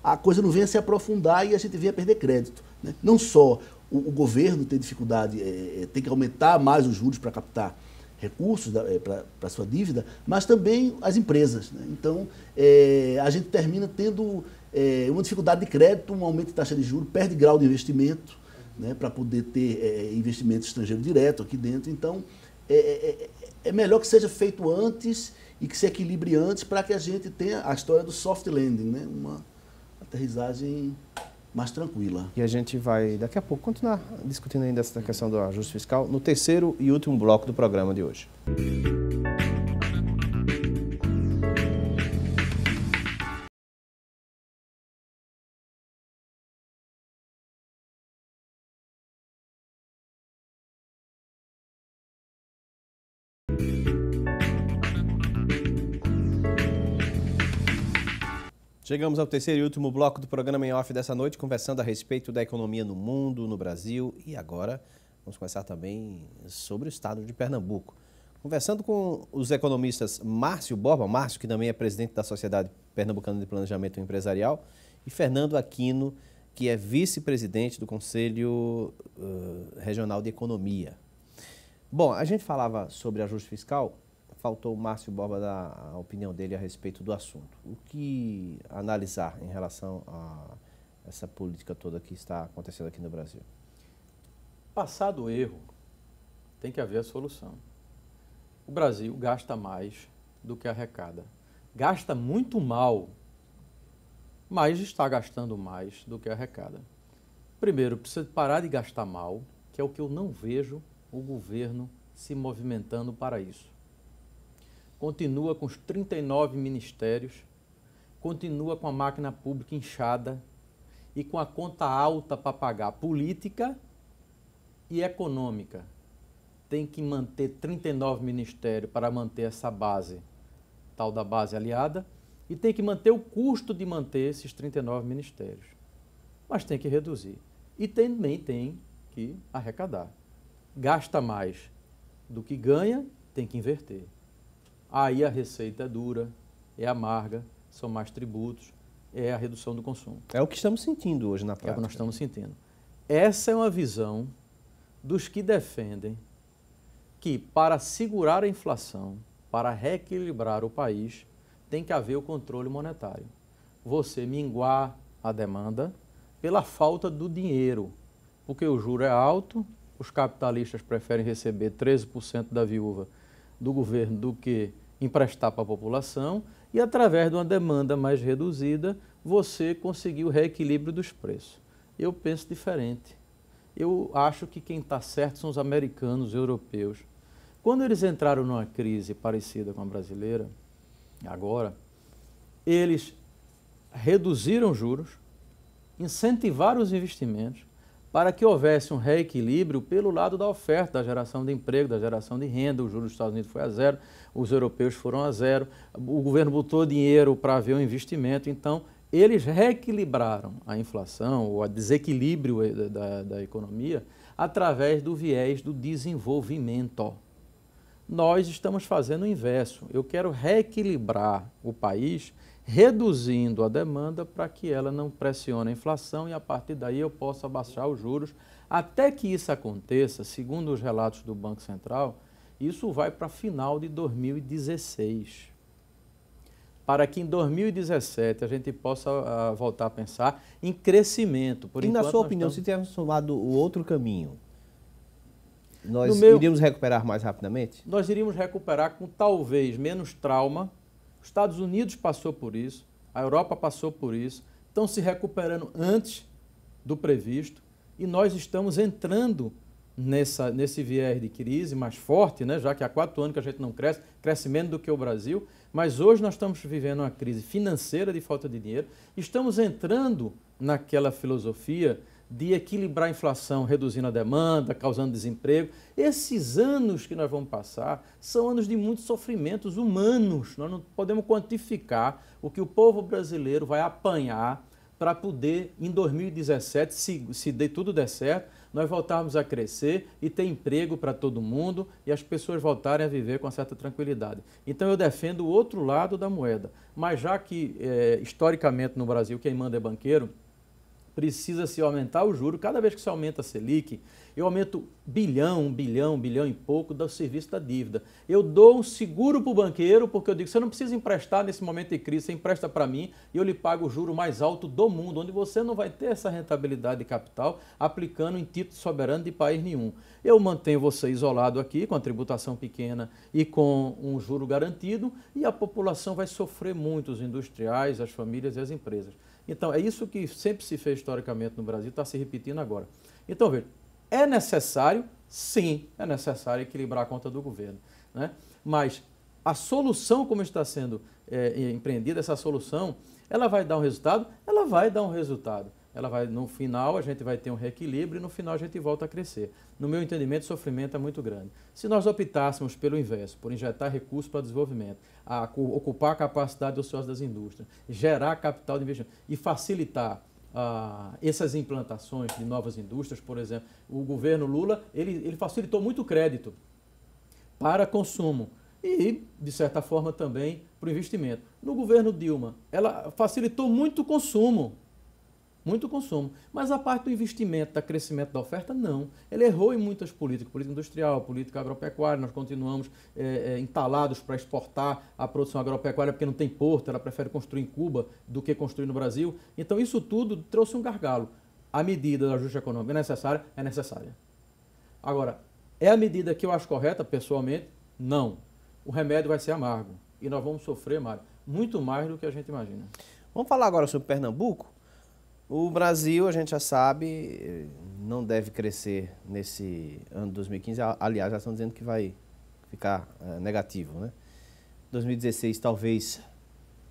a coisa não venha se aprofundar e a gente venha perder crédito, né? Não só o governo tem dificuldade, tem que aumentar mais os juros para captar recursos para a sua dívida, mas também as empresas, né? Então, a gente termina tendo uma dificuldade de crédito, um aumento de taxa de juros, perde grau de investimento, né, para poder ter investimento estrangeiro direto aqui dentro. Então, é melhor que seja feito antes e que se equilibre antes para que a gente tenha a história do soft landing, né, uma aterrissagem mais tranquila. E a gente vai, daqui a pouco, continuar discutindo ainda essa questão do ajuste fiscal no terceiro e último bloco do programa de hoje. Chegamos ao terceiro e último bloco do programa em off dessa noite, conversando a respeito da economia no mundo, no Brasil, e agora vamos conversar também sobre o estado de Pernambuco. Conversando com os economistas Márcio Borba, Márcio, que também é presidente da Sociedade Pernambucana de Planejamento Empresarial, e Fernando Aquino, que é vice-presidente do Conselho Regional de Economia. Bom, a gente falava sobre ajuste fiscal, faltou o Márcio Borba dar a opinião dele a respeito do assunto. O que analisar em relação a essa política toda que está acontecendo aqui no Brasil? Passado o erro, tem que haver a solução. O Brasil gasta mais do que arrecada. Gasta muito mal, mas está gastando mais do que arrecada. Primeiro, precisa parar de gastar mal, que é o que eu não vejo o governo se movimentando para isso. Continua com os 39 ministérios, continua com a máquina pública inchada e com a conta alta para pagar política e econômica. Tem que manter 39 ministérios para manter essa base, tal da base aliada, e tem que manter o custo de manter esses 39 ministérios. Mas tem que reduzir. E também tem que arrecadar. Gasta mais do que ganha, tem que inverter. Aí a receita é dura, é amarga, são mais tributos, é a redução do consumo. É o que estamos sentindo hoje na prática. É o que nós estamos sentindo. Essa é uma visão dos que defendem que para segurar a inflação, para reequilibrar o país, tem que haver o controle monetário. Você minguar a demanda pela falta do dinheiro, porque o juro é alto, os capitalistas preferem receber 13% da viúva do governo do que emprestar para a população, e através de uma demanda mais reduzida, você conseguiu o reequilíbrio dos preços. Eu penso diferente. Eu acho que quem está certo são os americanos, os europeus. Quando eles entraram numa crise parecida com a brasileira, agora, eles reduziram juros, incentivaram os investimentos para que houvesse um reequilíbrio pelo lado da oferta, da geração de emprego, da geração de renda. O juros dos Estados Unidos foi a zero, os europeus foram a zero, o governo botou dinheiro para haver um investimento. Então, eles reequilibraram a inflação, ou o desequilíbrio da economia, através do viés do desenvolvimento. Nós estamos fazendo o inverso. Eu quero reequilibrar o país, reduzindo a demanda para que ela não pressione a inflação e a partir daí eu possa baixar os juros. Até que isso aconteça, segundo os relatos do Banco Central, isso vai para final de 2016. Para que em 2017 a gente possa voltar a pensar em crescimento. Por enquanto, na sua opinião, se tivéssemos tomado o outro caminho, nós iríamos recuperar mais rapidamente? Nós iríamos recuperar com talvez menos trauma. Os Estados Unidos passou por isso, a Europa passou por isso, estão se recuperando antes do previsto e nós estamos entrando nesse viés de crise mais forte, né? Já que há 4 anos que a gente não cresce menos do que o Brasil, mas hoje nós estamos vivendo uma crise financeira de falta de dinheiro, estamos entrando naquela filosofia de equilibrar a inflação, reduzindo a demanda, causando desemprego. Esses anos que nós vamos passar são anos de muitos sofrimentos humanos. Nós não podemos quantificar o que o povo brasileiro vai apanhar para poder, em 2017, se tudo der certo, nós voltarmos a crescer e ter emprego para todo mundo e as pessoas voltarem a viver com uma certa tranquilidade. Então eu defendo o outro lado da moeda. Mas já que, historicamente no Brasil, quem manda é banqueiro, precisa se aumentar o juro. Cada vez que se aumenta a Selic, eu aumento bilhão e pouco do serviço da dívida. Eu dou um seguro para o banqueiro, porque eu digo, você não precisa emprestar nesse momento de crise, você empresta para mim e eu lhe pago o juro mais alto do mundo, onde você não vai ter essa rentabilidade de capital aplicando em título soberano de país nenhum. Eu mantenho você isolado aqui, com a tributação pequena e com um juro garantido, e a população vai sofrer muito, os industriais, as famílias e as empresas. Então, é isso que sempre se fez historicamente no Brasil, está se repetindo agora. Então, veja, é necessário, sim, é necessário equilibrar a conta do governo, né? Mas a solução como está sendo empreendida, essa solução, ela vai dar um resultado? Ela vai dar um resultado. Ela vai, no final, a gente vai ter um reequilíbrio e no final a gente volta a crescer. No meu entendimento, o sofrimento é muito grande. Se nós optássemos pelo inverso, por injetar recursos para desenvolvimento, ocupar a capacidade ociosa das indústrias, gerar capital de investimento e facilitar essas implantações de novas indústrias, por exemplo, o governo Lula, ele facilitou muito o crédito para consumo e, de certa forma, também para o investimento. No governo Dilma, ela facilitou muito o consumo. muito consumo. Mas a parte do investimento, do crescimento da oferta, não. Ele errou em muitas políticas, política industrial, política agropecuária, nós continuamos entalados para exportar a produção agropecuária porque não tem porto, ela prefere construir em Cuba do que construir no Brasil. Então isso tudo trouxe um gargalo. A medida do ajuste econômico é necessária? É necessária. Agora, é a medida que eu acho correta, pessoalmente? Não. O remédio vai ser amargo. E nós vamos sofrer, Mário, muito mais do que a gente imagina. Vamos falar agora sobre Pernambuco? O Brasil, a gente já sabe, não deve crescer nesse ano de 2015. Aliás, já estão dizendo que vai ficar negativo, né? 2016 talvez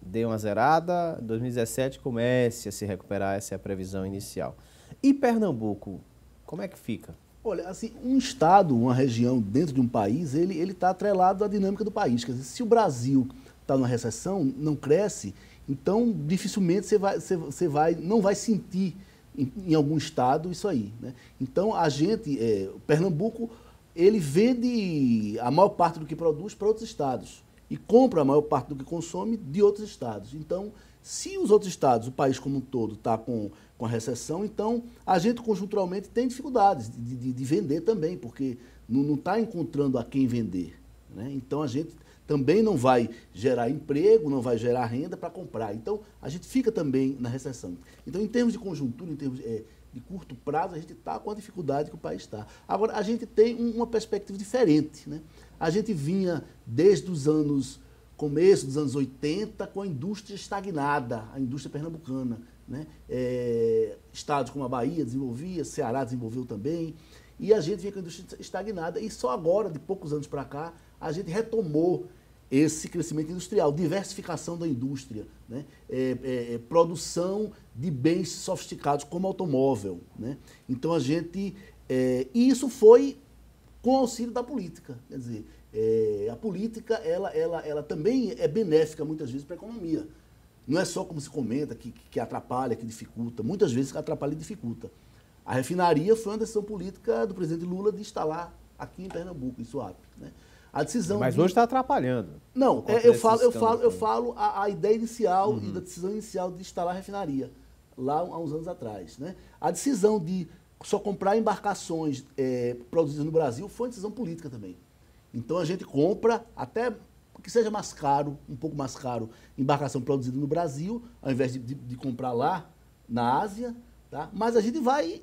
dê uma zerada, 2017 comece a se recuperar, essa é a previsão inicial. E Pernambuco, como é que fica? Olha, assim, um estado, uma região dentro de um país, ele está atrelado à dinâmica do país. Quer dizer, se o Brasil está numa recessão, não cresce, então dificilmente não vai sentir em algum estado isso aí, né? Então a gente, Pernambuco, ele vende a maior parte do que produz para outros estados e compra a maior parte do que consome de outros estados. Então, se os outros estados, o país como um todo, está com a recessão, então a gente conjunturalmente tem dificuldades de vender também, porque não está encontrando a quem vender, né? Então a gente também não vai gerar emprego, não vai gerar renda para comprar. Então a gente fica também na recessão. Então, em termos de conjuntura, em termos de curto prazo, a gente está com a dificuldade que o país está. Agora, a gente tem uma perspectiva diferente, né? A gente vinha desde os começo dos anos 80 com a indústria estagnada, a indústria pernambucana, né? Estados como a Bahia desenvolvia, Ceará desenvolveu também, e a gente vinha com a indústria estagnada, e só agora, de poucos anos para cá, a gente retomou esse crescimento industrial, diversificação da indústria, né? Produção de bens sofisticados como automóvel, né? Então a gente... e isso foi com o auxílio da política, quer dizer, a política ela também é benéfica muitas vezes para a economia. Não é só como se comenta que atrapalha, que dificulta, muitas vezes atrapalha e dificulta. A refinaria foi uma decisão política do presidente Lula de instalar aqui em Pernambuco, em Suape, né? A decisão Mas hoje está atrapalhando. Não, eu falo a ideia inicial e da decisão inicial de instalar a refinaria, lá há uns anos atrás, né? A decisão de só comprar embarcações produzidas no Brasil foi uma decisão política também. Então a gente compra, até que seja mais caro, um pouco mais caro, embarcação produzida no Brasil, ao invés de comprar lá na Ásia, tá? Mas a gente vai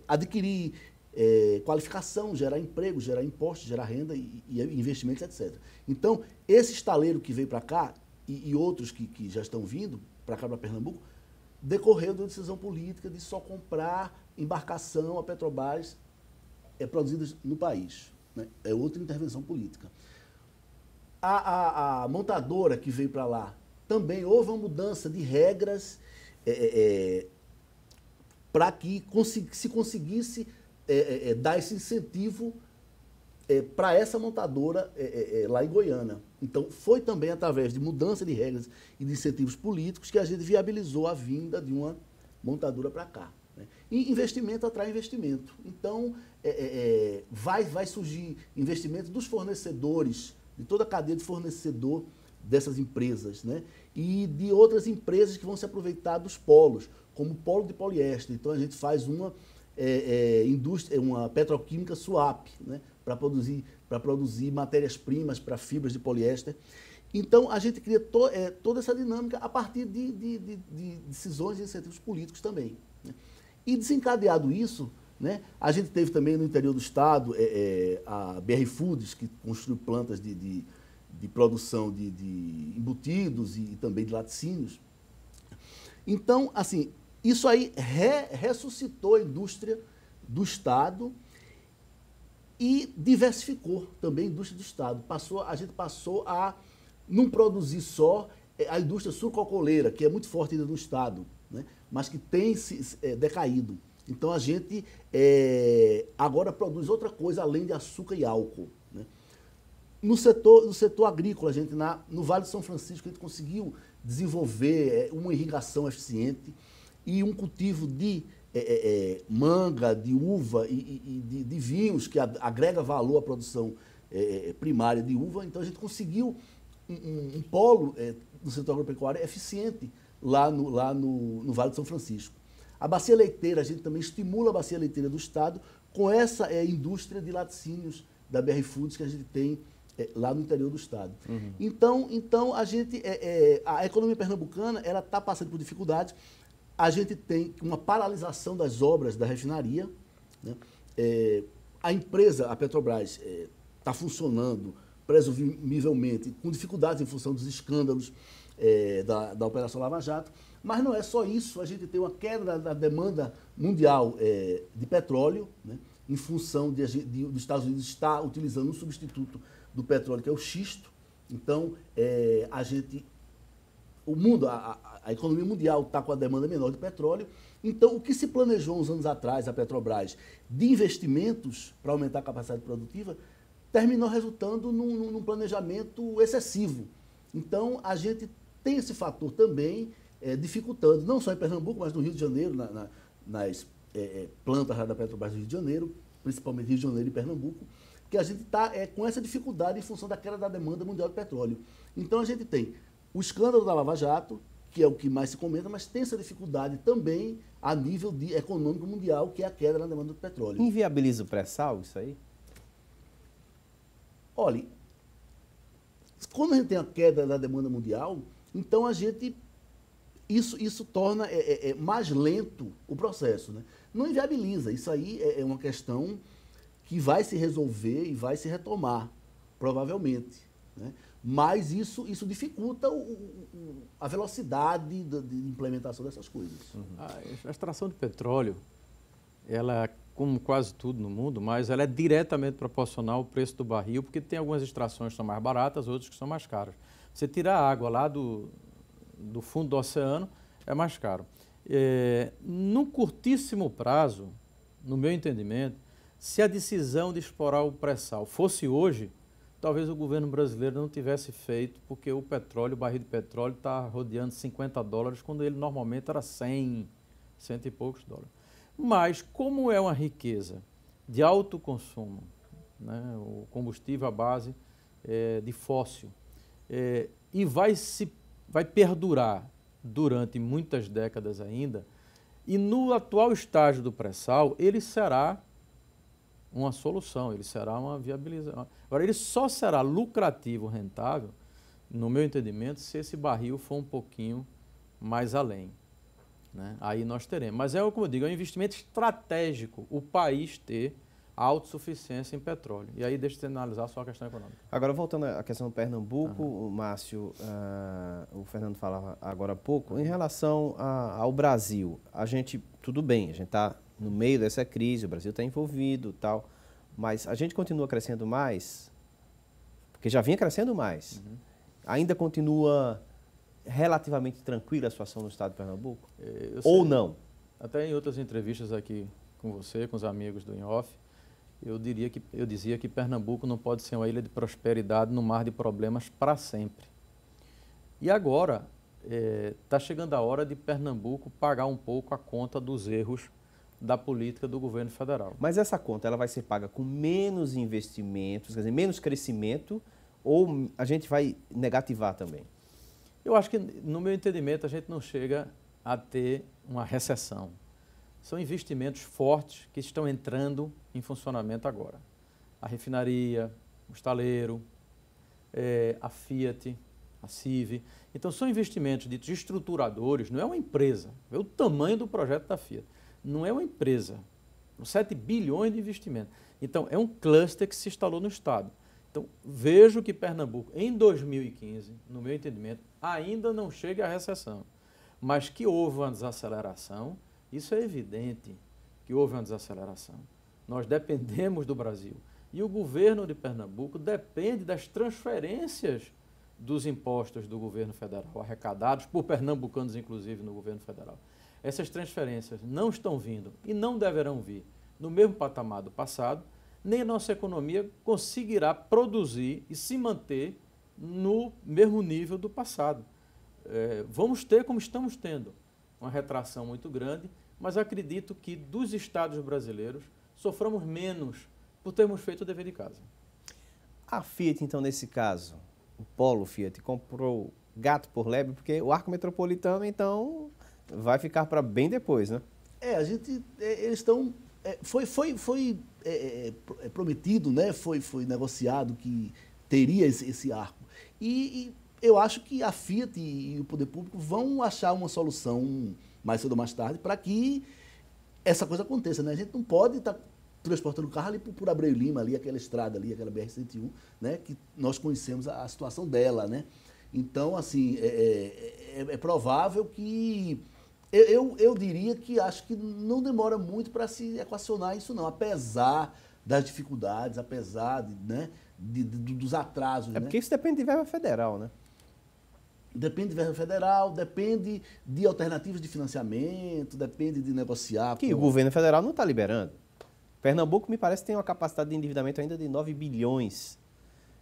adquirir qualificação, gerar emprego, gerar impostos, gerar renda e investimentos, etc. Então, esse estaleiro que veio para cá e outros que já estão vindo para cá, para Pernambuco, decorreu de uma decisão política de só comprar embarcação a Petrobras produzidas no país, né? É outra intervenção política. A montadora que veio para lá, também houve uma mudança de regras para que se conseguisse dar esse incentivo para essa montadora lá em Goiânia. Então, foi também através de mudança de regras e de incentivos políticos que a gente viabilizou a vinda de uma montadora para cá, né? E investimento atrai investimento. Então, vai surgir investimento dos fornecedores, de toda a cadeia de fornecedor dessas empresas, né? E de outras empresas que vão se aproveitar dos polos, como o polo de poliéster. Então, a gente faz uma petroquímica Suape, né? Para produzir matérias-primas para fibras de poliéster. Então, a gente cria toda essa dinâmica a partir de decisões e incentivos políticos também, né? E desencadeado isso, né, a gente teve também no interior do estado a BR Foods, que construiu plantas de produção de embutidos e também de laticínios. Então, assim, isso aí ressuscitou a indústria do estado e diversificou também a indústria do estado. A gente passou a não produzir só a indústria sucroalcooleira, que é muito forte ainda no estado, né, mas que tem decaído. Então a gente agora produz outra coisa além de açúcar e álcool, né? No setor agrícola, a gente no Vale de São Francisco, a gente conseguiu desenvolver uma irrigação eficiente e um cultivo de manga, de uva e de vinhos, que agrega valor à produção primária de uva. Então a gente conseguiu um polo no setor agropecuário eficiente lá no Vale de São Francisco. A bacia leiteira, a gente também estimula a bacia leiteira do Estado com essa indústria de laticínios da BR Foods que a gente tem lá no interior do Estado. Uhum. Então a gente, a economia pernambucana ela está passando por dificuldades. A gente tem uma paralisação das obras da refinaria, né? A empresa, a Petrobras, está funcionando presumivelmente com dificuldades em função dos escândalos da Operação Lava Jato. Mas não é só isso, a gente tem uma queda da demanda mundial de petróleo, né, em função dos Estados Unidos estar utilizando um substituto do petróleo, que é o xisto. Então, a economia mundial está com a demanda menor de petróleo. Então, o que se planejou uns anos atrás, a Petrobras, de investimentos para aumentar a capacidade produtiva, terminou resultando num planejamento excessivo. Então, a gente tem esse fator também dificultando, não só em Pernambuco, mas no Rio de Janeiro, nas plantas da Petrobras do Rio de Janeiro, principalmente Rio de Janeiro e Pernambuco, que a gente está com essa dificuldade em função da queda da demanda mundial de petróleo. Então a gente tem o escândalo da Lava Jato, que é o que mais se comenta, mas tem essa dificuldade também a nível econômico mundial, que é a queda na demanda do petróleo. Inviabiliza o pré-sal isso aí? Olha, quando a gente tem a queda da demanda mundial, então isso torna mais lento o processo, né? Não inviabiliza, isso aí é uma questão que vai se resolver e vai se retomar, provavelmente, né? Mas isso dificulta a velocidade de implementação dessas coisas. Uhum. A extração de petróleo, ela, como quase tudo no mundo, mas ela é diretamente proporcional ao preço do barril, porque tem algumas extrações que são mais baratas, outras que são mais caras. Você tirar a água lá do fundo do oceano, é mais caro. No curtíssimo prazo, no meu entendimento, se a decisão de explorar o pré-sal fosse hoje, talvez o governo brasileiro não tivesse feito, porque o barril de petróleo está rodeando $50, quando ele normalmente era 100 e poucos dólares. Mas, como é uma riqueza de alto consumo, né, o combustível à base de fóssil, e vai perdurar durante muitas décadas ainda, e no atual estágio do pré-sal, ele será uma solução, ele será uma viabilização. Agora, ele só será lucrativo, rentável, no meu entendimento, se esse barril for um pouquinho mais além, né? Aí nós teremos. Mas como eu digo, é um investimento estratégico o país ter autossuficiência em petróleo. E aí deixa eu analisar só a questão econômica. Agora, voltando à questão do Pernambuco, o Márcio, o Fernando falava agora há pouco, em relação ao Brasil, tudo bem, a gente está no meio dessa crise, o Brasil está envolvido e tal, mas a gente continua crescendo mais, porque já vinha crescendo mais, ainda continua relativamente tranquila a situação no estado de Pernambuco? Ou não? Até em outras entrevistas aqui com você, com os amigos do InOff, eu dizia que Pernambuco não pode ser uma ilha de prosperidade no mar de problemas para sempre. E agora está chegando a hora de Pernambuco pagar um pouco a conta dos erros da política do governo federal. Mas essa conta ela vai ser paga com menos investimentos, quer dizer, menos crescimento, ou a gente vai negativar também? Eu acho que, no meu entendimento, a gente não chega a ter uma recessão. São investimentos fortes que estão entrando em funcionamento agora. A refinaria, o estaleiro, a Fiat, a CIV. Então, são investimentos ditos estruturadores, não é uma empresa. É o tamanho do projeto da Fiat. Não é uma empresa. 7 bilhões de investimento. Então, é um cluster que se instalou no Estado. Então, vejo que Pernambuco, em 2015, no meu entendimento, ainda não chega à recessão. Mas que houve uma desaceleração, isso é evidente que houve uma desaceleração. Nós dependemos do Brasil. E o governo de Pernambuco depende das transferências dos impostos do governo federal, arrecadados por pernambucanos, inclusive, no governo federal. Essas transferências não estão vindo e não deverão vir no mesmo patamar do passado, nem a nossa economia conseguirá produzir e se manter no mesmo nível do passado. Vamos ter, como estamos tendo, uma retração muito grande, mas acredito que dos estados brasileiros soframos menos por termos feito o dever de casa. A Fiat, então, nesse caso, o Polo Fiat comprou gato por lebre, porque o arco metropolitano, então, vai ficar para bem depois, né? Eles estão... Foi prometido, né? Foi negociado que teria esse arco. E eu acho que a Fiat e o poder público vão achar uma solução mais cedo ou mais tarde para que essa coisa aconteça, né? A gente não pode estar transportando o carro ali por Abreu Lima, ali, aquela estrada ali, aquela BR-101, né? Que nós conhecemos a situação dela, né? Então, assim, é provável que... Eu diria que acho que não demora muito para se equacionar isso, não, apesar das dificuldades, apesar né, dos atrasos. Porque isso depende de verba federal, né? Depende de verba federal, depende de alternativas de financiamento, depende de negociar. Que o governo federal não está liberando. Pernambuco, me parece, tem uma capacidade de endividamento ainda de 9 bilhões.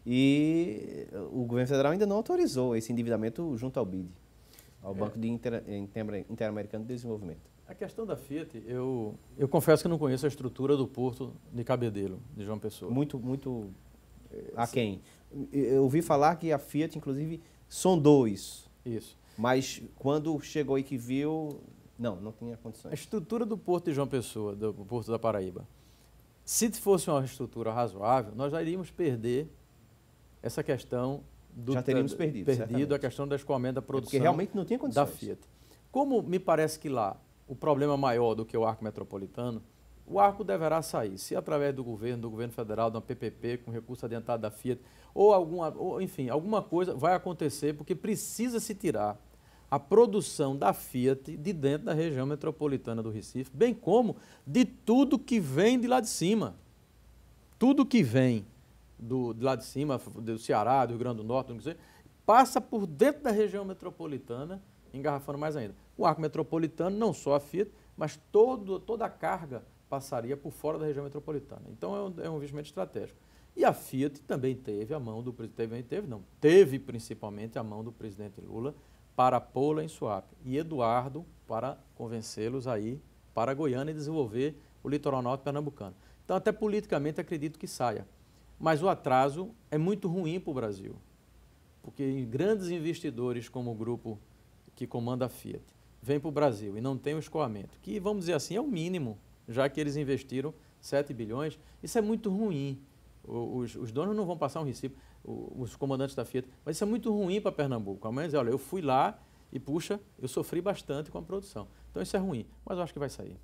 E o governo federal ainda não autorizou esse endividamento junto ao BID, ao Banco Interamericano de Desenvolvimento. A questão da Fiat, eu confesso que não conheço a estrutura do porto de Cabedelo, de João Pessoa. Muito aquém. Eu ouvi falar que a Fiat, inclusive, sondou isso. Isso. Mas quando chegou e que viu, não tinha condições. A estrutura do porto de João Pessoa, do porto da Paraíba, se fosse uma estrutura razoável, nós já iríamos perder essa questão já teríamos perdido a questão da escoamento da produção, porque realmente não tinha condições da Fiat. Como me parece que lá o problema maior do que o arco metropolitano, o arco deverá sair, se através do governo federal, de uma PPP, com recurso adiantado da Fiat, enfim, alguma coisa vai acontecer, porque precisa se tirar a produção da Fiat de dentro da região metropolitana do Recife, bem como de tudo que vem de lá de cima. Tudo que vem de lá de cima, do Ceará, do Rio Grande do Norte, não sei, passa por dentro da região metropolitana, engarrafando mais ainda. O arco metropolitano, não só a Fiat, mas toda a carga passaria por fora da região metropolitana. Então é um investimento estratégico. E a Fiat também teve a mão do presidente, teve principalmente a mão do presidente Lula para pô-la em swap. E Eduardo para convencê-los aí para Goiânia e desenvolver o litoral norte pernambucano. Então até politicamente acredito que saia. Mas o atraso é muito ruim para o Brasil, porque grandes investidores como o grupo que comanda a Fiat vêm para o Brasil e não tem o escoamento, que, vamos dizer assim, é o mínimo, já que eles investiram 7 bilhões. Isso é muito ruim. Os donos não vão passar um recibo, os comandantes da Fiat, mas isso é muito ruim para Pernambuco. Amanhã dizer, olha, eu fui lá e, puxa, eu sofri bastante com a produção. Então isso é ruim, mas eu acho que vai sair.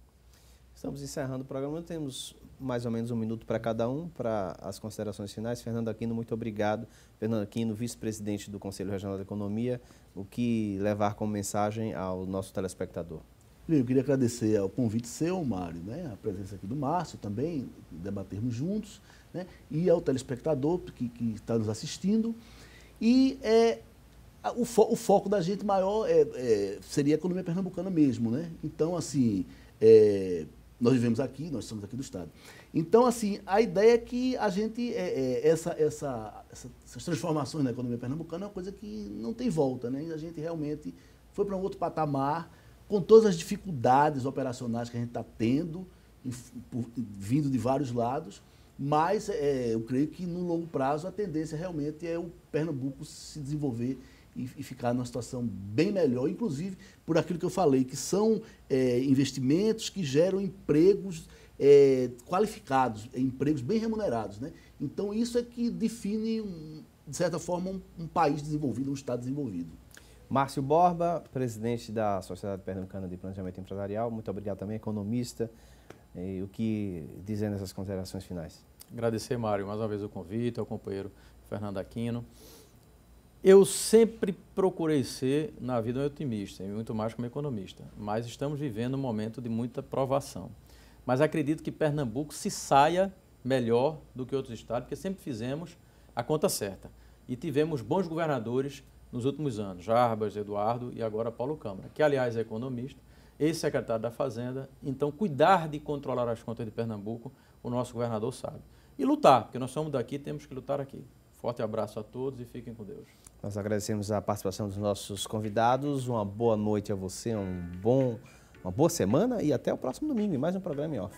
Estamos encerrando o programa, temos mais ou menos 1 minuto para cada um, para as considerações finais. Fernando Aquino, muito obrigado. Fernando Aquino, vice-presidente do Conselho Regional da Economia, o que levar como mensagem ao nosso telespectador? Eu queria agradecer ao convite seu, Mário, né, a presença aqui do Márcio também, debatermos juntos, né, e ao telespectador que está nos assistindo. E o foco da gente maior seria a economia pernambucana mesmo, né? Então, assim, nós vivemos aqui, nós somos aqui do estado. Então, assim, a ideia é que a gente, essas transformações na economia pernambucana é uma coisa que não tem volta, né? A gente realmente foi para um outro patamar, com todas as dificuldades operacionais que a gente está tendo, vindo de vários lados, mas eu creio que no longo prazo a tendência realmente é o Pernambuco se desenvolver e ficar numa situação bem melhor, inclusive por aquilo que eu falei, que são investimentos que geram empregos qualificados, empregos bem remunerados, né? Então isso é que define, de certa forma, um país desenvolvido, um estado desenvolvido. Márcio Borba, presidente da Sociedade Pernambucana de Planejamento Empresarial, muito obrigado também, economista. E o que dizer nessas considerações finais? Agradecer, Mário, mais uma vez o convite, ao companheiro Fernando Aquino. Eu sempre procurei ser, na vida, um otimista, e muito mais como economista, mas estamos vivendo um momento de muita provação. Mas acredito que Pernambuco se saia melhor do que outros estados, porque sempre fizemos a conta certa. E tivemos bons governadores nos últimos anos, Jarbas, Eduardo e agora Paulo Câmara, que aliás é economista, ex-secretário da Fazenda. Então, cuidar de controlar as contas de Pernambuco, o nosso governador sabe. E lutar, porque nós somos daqui, temos que lutar aqui. Forte abraço a todos e fiquem com Deus. Nós agradecemos a participação dos nossos convidados, uma boa noite a você, uma boa semana e até o próximo domingo em mais um programa em off.